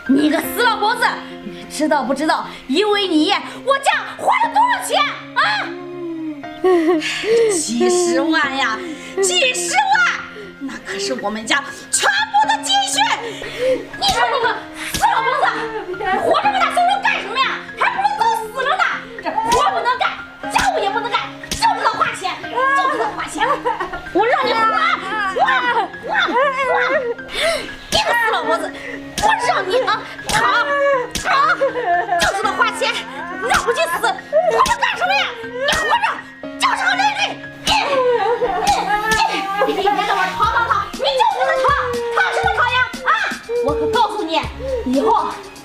你个死老婆子，你知道不知道？因为你，我家花了多少钱啊？几十万呀，几十万，那可是我们家全部的积蓄。你说你个死老婆子，你活这么大岁数干什么呀？还不如早死了呢！这活不能干，家务也不能干，就知道花钱，就知道花钱。我让你花，你个死老婆子，我让你啊躺，就知道花钱，让不去死，活着干什么呀？你活着就是个累赘。你一天到晚躺，你就知道躺什么躺呀？啊！我可告诉你，以后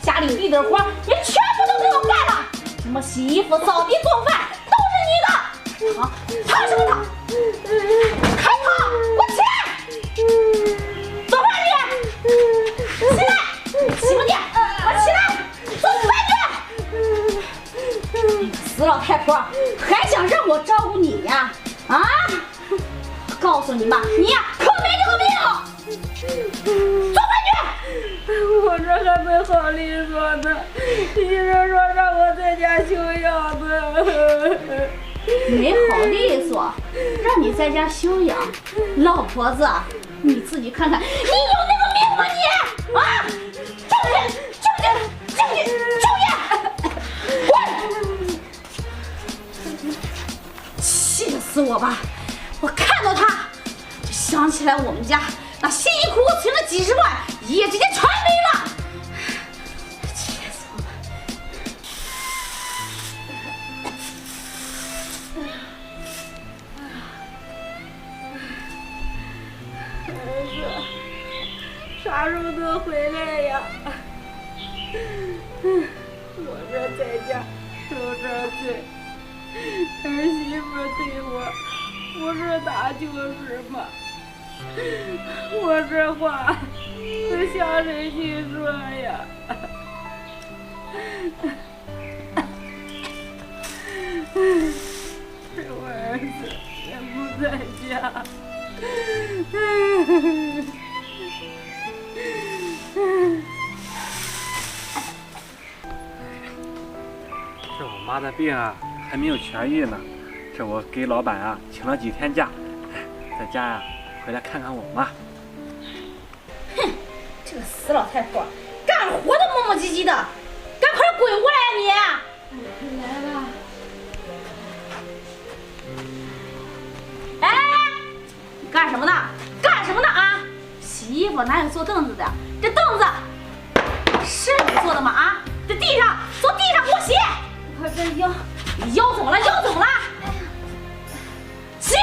家里地的活你全部都给我干了，什么洗衣服、扫地、做饭都是你的。躺什么躺？还躺？我起来！做饭去！起来！起不去！我起来！做饭去！死老太婆，还想让我照顾你呀？啊！告诉你吧，你呀可没这个命！做饭去！我这还没好利索呢，医生说让我在家休养呢。没好利索，让你在家休养，老婆子，你自己看看，你有那个命吗你？啊！救援！滚！气死我吧！我看到他，就想起来我们家那辛辛苦苦存了几十万，一夜之间全没了，气死我了！啥时候能回来呀？我这在家受这罪，儿媳妇对我不是打就是骂，我这话可向谁去说呀？这我儿子也不在家。这我妈的病啊还没有痊愈呢，这我给老板啊请了几天假，在家呀回来看看我妈。哼，这个死老太婆，干活都磨磨唧唧的，赶快滚过来呀你！来了。哎，你干什么呢？干什么呢啊？洗衣服哪有坐凳子的？这凳子是你做的吗？啊，这地上坐地上给我洗。我这腰怎么了？腰怎么了？洗！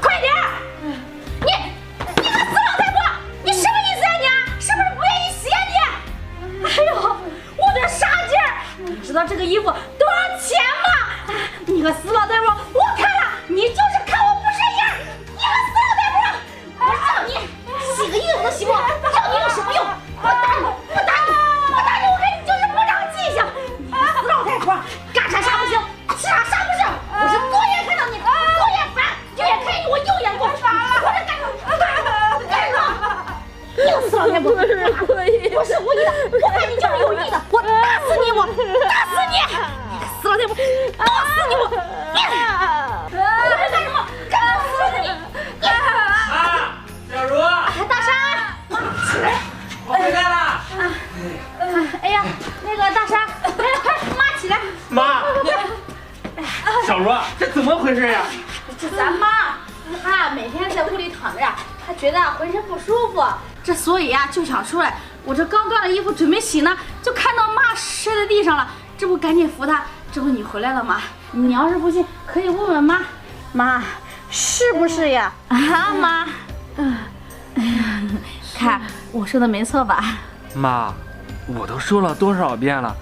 快点！你个死老太婆，你什么意思呀你？是不是不愿意洗呀你？哎呦，我的傻劲儿！你知道这个衣服多少钱吗？你个死老太婆，我看了，你就是看我不顺眼！你个死老太婆，我让你洗个衣服都洗不好，要你有什么用？我打你！我看你就是不长记性！你个死老太婆，干啥不行，吃啥不行！我是左眼看到你，左眼烦，右眼看你，我右眼过，我这干什么？你个死老太婆，不是故意，不是故意的，我看你就是有意的，我打死你！你个死老太婆，打死你！我这干什么？干死你！啊，小茹，大山，起来！我回来了。哎呀，那个大山，快，妈起来！妈，小茹，这怎么回事呀？这咱妈，她每天在屋里躺着，她觉得浑身不舒服，这所以呀就想出来。我这刚端了衣服准备洗呢，就看到妈摔在地上了，这不赶紧扶她。这不你回来了吗？你要是不信，可以问问妈。妈，是不是呀？啊，妈。看我说的没错吧？妈，我都说了多少遍了，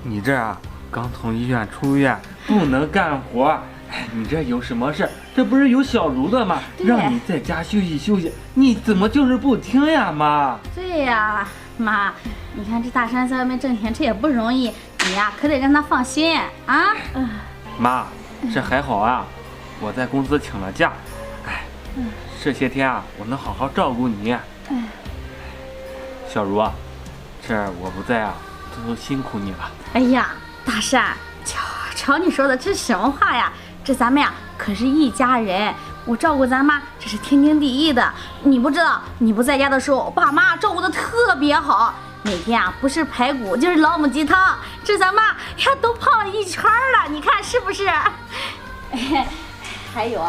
你这啊刚从医院出院，不能干活。哎，你这有什么事？这不是有小茹的吗？让你在家休息休息，你怎么就是不听呀，妈？对呀，妈，你看这大山在外面挣钱，这也不容易，你呀可得让他放心啊。妈，这还好啊，我在公司请了假，哎，这些天啊，我能好好照顾你。小茹啊，这我不在啊，都辛苦你了。哎呀，大山，瞧你说的这是什么话呀？这咱们呀可是一家人，我照顾咱妈这是天经地义的。你不知道，你不在家的时候，爸妈照顾的特别好，每天啊不是排骨就是老母鸡汤，这咱妈呀都胖了一圈了，你看是不是？还有，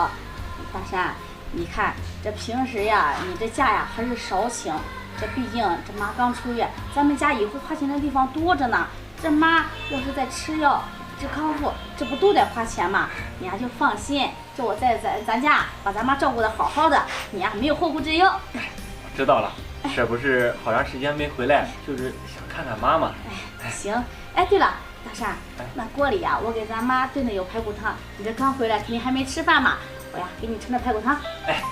大山，你看这平时呀，你这假呀还是少请。这毕竟这妈刚出院，咱们家以后花钱的地方多着呢。这妈要是在吃药、治康复，这不都得花钱吗？你呀就放心，这我在咱家把咱妈照顾得好好的，你呀没有后顾之忧。我知道了，这不是好长时间没回来，就是想看看妈妈。行，哎，对了，大山，那锅里呀我给咱妈炖的有排骨汤，你这刚回来肯定还没吃饭嘛，我呀给你盛点排骨汤。哎。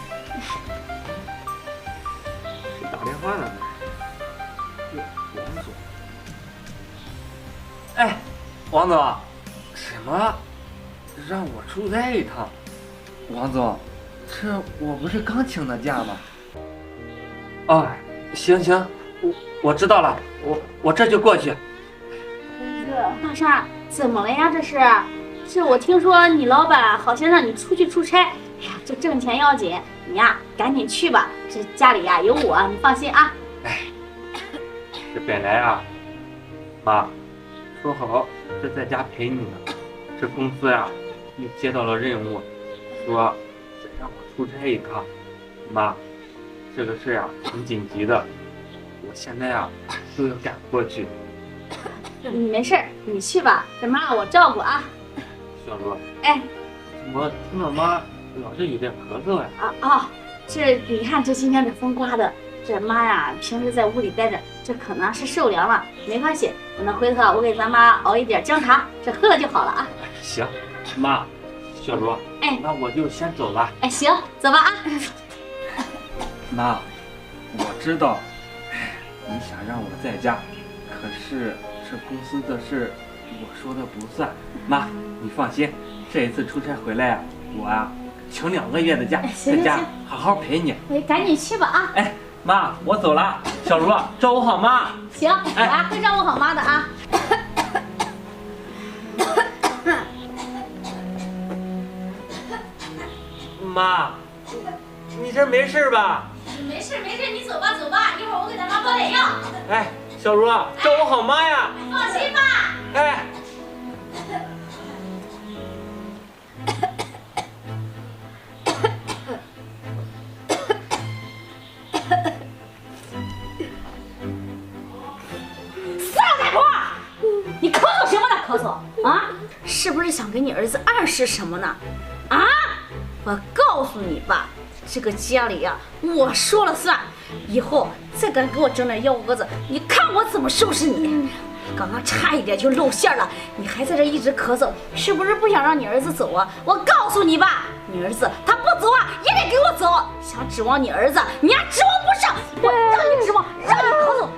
打电话呢？王总。哎，王总，什么？让我出差一趟？王总，这我不是刚请的假吗？哦，行，我知道了，我这就过去。大山，怎么了呀？这我听说你老板好像让你出去出差。哎呀，这挣钱要紧，你呀赶紧去吧。这家里呀有我，你放心啊。哎，这本来啊，妈，说好是在家陪你呢，这公司呀又接到了任务，说再让我出差一趟。妈，这个事啊挺紧急的，我现在啊都要赶过去。没事，你去吧，这妈我照顾啊。小茹，哎，我听到妈老是有点咳嗽呀。这你看这今天这风刮的，这妈呀平时在屋里待着，这可能是受凉了，没关系，那回头我给咱妈熬一点姜茶，这喝了就好了啊。行，妈，小茹，哎，那我就先走了。哎，行，走吧啊。妈，我知道，你想让我在家，可是这公司的事我说的不算。妈，你放心，这一次出差回来啊，我啊请2个月的假，在家好好陪你。哎，赶紧去吧啊！哎，妈，我走了。小茹，照顾好妈。行，我呀会照顾好妈的啊。妈，你这没事吧？没事，你走吧，一会儿我给咱妈煲点药。哎，小茹，照顾好妈呀。放心吧。哎。你咳嗽什么呢？咳嗽啊？是不是想给你儿子暗示什么呢？啊！我告诉你吧，这个家里呀，我说了算。以后再敢给我整点幺蛾子，你看我怎么收拾你！刚刚差一点就露馅了，你还在这一直咳嗽，是不是不想让你儿子走啊？我告诉你吧，你儿子他不走啊，也得给我走。想指望你儿子，你还指望不上。我让你指望，让你咳嗽，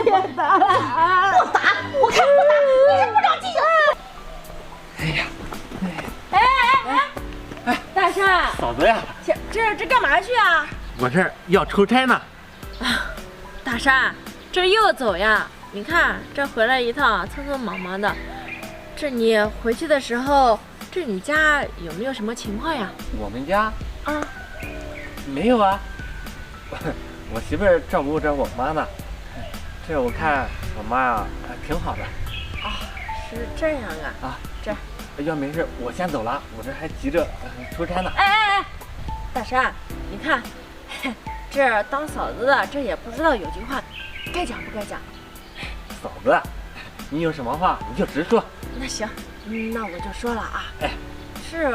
别打，不打，我看不打，你是不长记性。哎呀，大山，嫂子呀，这干嘛去啊？我这要出差呢。大山，这又走呀？你看这回来一趟，匆匆忙忙的。这你回去的时候，这你家有没有什么情况呀？我们家啊，没有啊，我媳妇儿照顾着我妈呢。这我看我妈呀，挺好的。啊，是这样啊。这要没事，我先走了，我这还急着出差呢。哎，大山，你看，这当嫂子的这也不知道有句话该讲不该讲。嫂子，你有什么话你就直说。那行，那我就说了啊。哎，是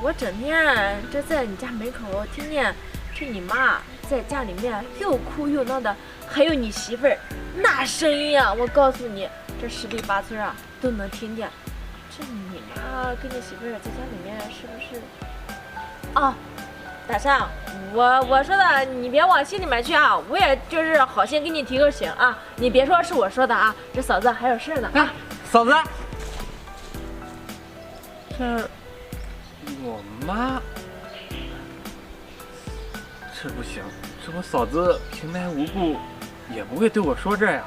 我整天这在你家门口听见这你妈在家里面又哭又闹的，还有你媳妇儿那声音啊，我告诉你，这10里8村啊都能听见。这你妈跟你媳妇儿在家里面是不是？哦，大山，我说的你别往心里面去啊，我也就是好心给你提个醒啊，你别说是我说的啊，这嫂子还有事呢啊。嫂子，这我妈，这不行，是我嫂子平白无故也不会对我说这呀。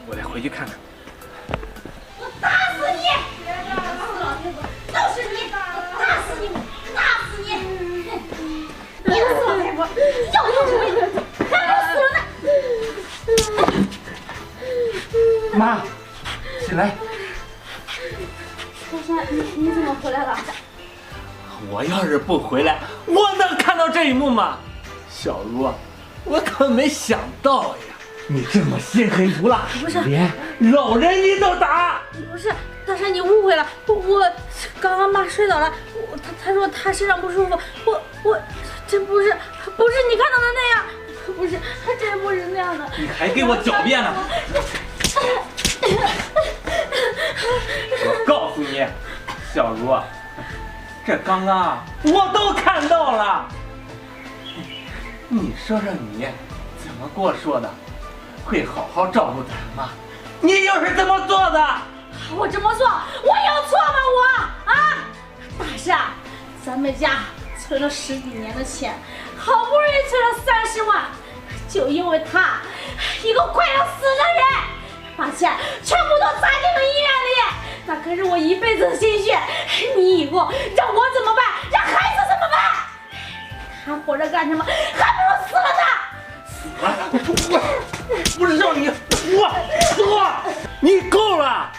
我得回去看看。我打死你！老天子，都是你！打死你！打死你！你个死老太婆，要有什么用？还不死了呢！妈，起来！大山，你怎么回来了？我要是不回来，我能看到这一幕吗？小茹，我可没想到呀，你这么心狠毒辣，不是连老人你都打。不是，大山，你误会了，我刚刚妈摔倒了，她说她身上不舒服，我这不是你看到的那样，不是，她真不是那样的。你还给我狡辩呢！我告诉你，小茹，这刚刚我都看到了。你说说你怎么跟我说的？会好好照顾咱妈，你又是怎么做的？我这么做，我有错吗？我啊，大山，咱们家存了10几年的钱，好不容易存了30万，就因为他一个快要死的人，把钱全部都砸进了医院里，那可是我一辈子的心血。你以后让我怎么办？让孩子怎么办？他活着干什么？还不如死了呢！我不是让你说，你够了！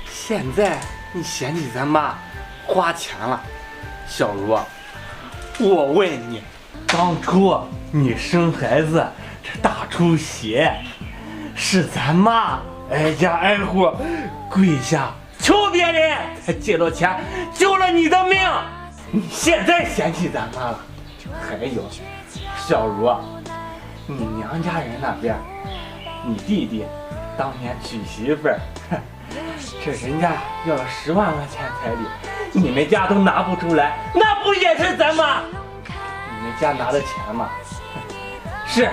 现在你嫌弃咱妈花钱了，小茹，我问你，当初你生孩子这大出血，是咱妈挨家挨户跪下求别人才借着钱救了你的命，你现在嫌弃咱妈了？还有，小茹，你娘家人那边，你弟弟当年娶媳妇儿，这人家要了10万块钱彩礼，你们家都拿不出来，那不也是咱妈？你们家拿的钱吗？是，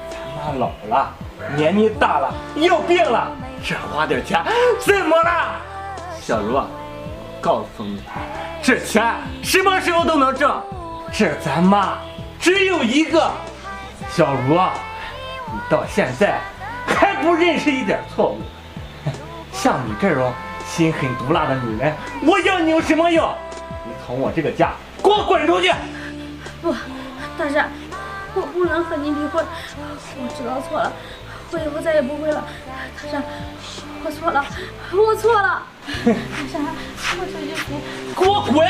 咱妈老了，年纪大了，有病了，这花点钱怎么了？小茹，告诉你，这钱什么时候都能挣，这咱妈只有一个。小茹，你到现在还不认识一点错误，像你这种心狠毒辣的女人，我要你有什么用？你从我这个家给我滚出去！不，大山，我不能和你离婚，我知道错了，我以后再也不会了。大山，我错了，我错了。大山，我求求你，给我滚！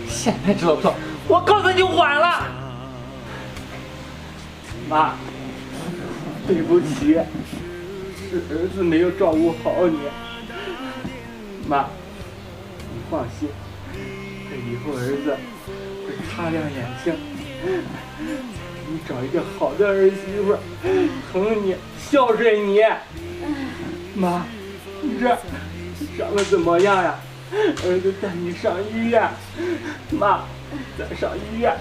现在知道错，我告诉你就晚了。妈，对不起，是儿子没有照顾好你。妈，你放心，这以后儿子会擦亮眼睛，给你找一个好的儿媳妇，疼你，孝顺你。妈，你这伤的怎么样呀？儿子带你上医院，妈，咱上医院